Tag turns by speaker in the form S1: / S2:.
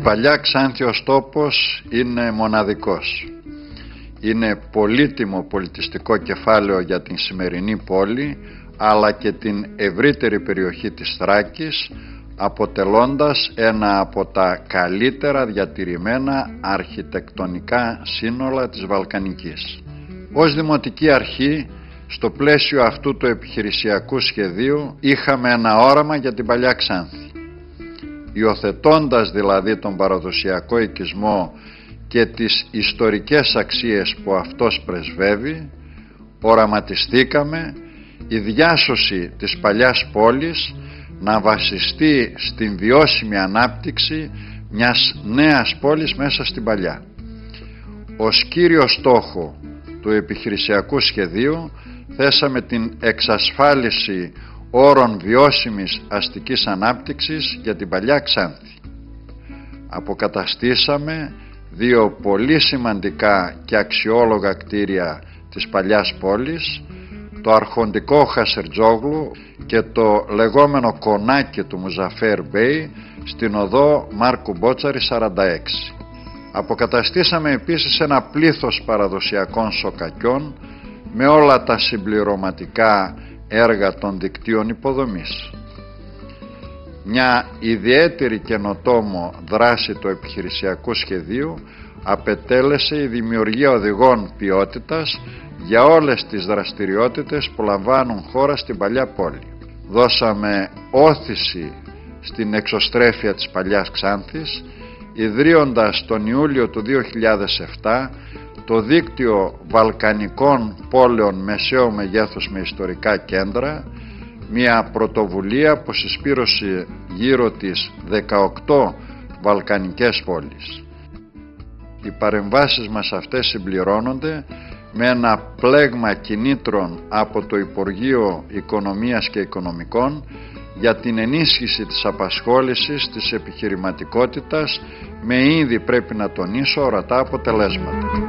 S1: Παλιά Ξάνθη ως τόπος είναι μοναδικός. Είναι πολύτιμο πολιτιστικό κεφάλαιο για την σημερινή πόλη, αλλά και την ευρύτερη περιοχή της Θράκης, αποτελώντας ένα από τα καλύτερα διατηρημένα αρχιτεκτονικά σύνολα της Βαλκανικής. Ως Δημοτική Αρχή, στο πλαίσιο αυτού του επιχειρησιακού σχεδίου, είχαμε ένα όραμα για την Παλιά Ξάνθη. Υιοθετώντας δηλαδή τον παραδοσιακό οικισμό και τις ιστορικές αξίες που αυτός πρεσβεύει, οραματιστήκαμε η διάσωση της παλιάς πόλης να βασιστεί στην βιώσιμη ανάπτυξη μιας νέας πόλης μέσα στην παλιά. Ως κύριο στόχο του επιχειρησιακού σχεδίου θέσαμε την εξασφάλιση όρων βιώσιμης αστικής ανάπτυξης για την Παλιά Ξάνθη. Αποκαταστήσαμε δύο πολύ σημαντικά και αξιόλογα κτίρια της παλιάς πόλης, το αρχοντικό Χασερτζόγλου και το λεγόμενο κονάκι του Μουζαφέρ Μπέι στην οδό Μάρκου Μπότσαρη 46. Αποκαταστήσαμε επίσης ένα πλήθος παραδοσιακών σοκακιών με όλα τα συμπληρωματικά έργα των δικτύων υποδομής. Μια ιδιαίτερη καινοτόμο δράση του επιχειρησιακού σχεδίου απετέλεσε η δημιουργία οδηγών ποιότητας για όλες τις δραστηριότητες που λαμβάνουν χώρα στην παλιά πόλη. Δώσαμε όθηση στην εξωστρέφεια της Παλιάς Ξάνθης, ιδρύοντας τον Ιούλιο του 2007 το δίκτυο Βαλκανικών πόλεων μεσαίου μεγέθους με ιστορικά κέντρα, μια πρωτοβουλία που συσπήρωσε γύρω της 18 βαλκανικές πόλεις. Οι παρεμβάσεις μας αυτές συμπληρώνονται με ένα πλέγμα κινήτρων από το Υπουργείο Οικονομίας και Οικονομικών για την ενίσχυση της απασχόλησης, της επιχειρηματικότητας με ήδη, πρέπει να τονίσω, ορατά αποτελέσματα.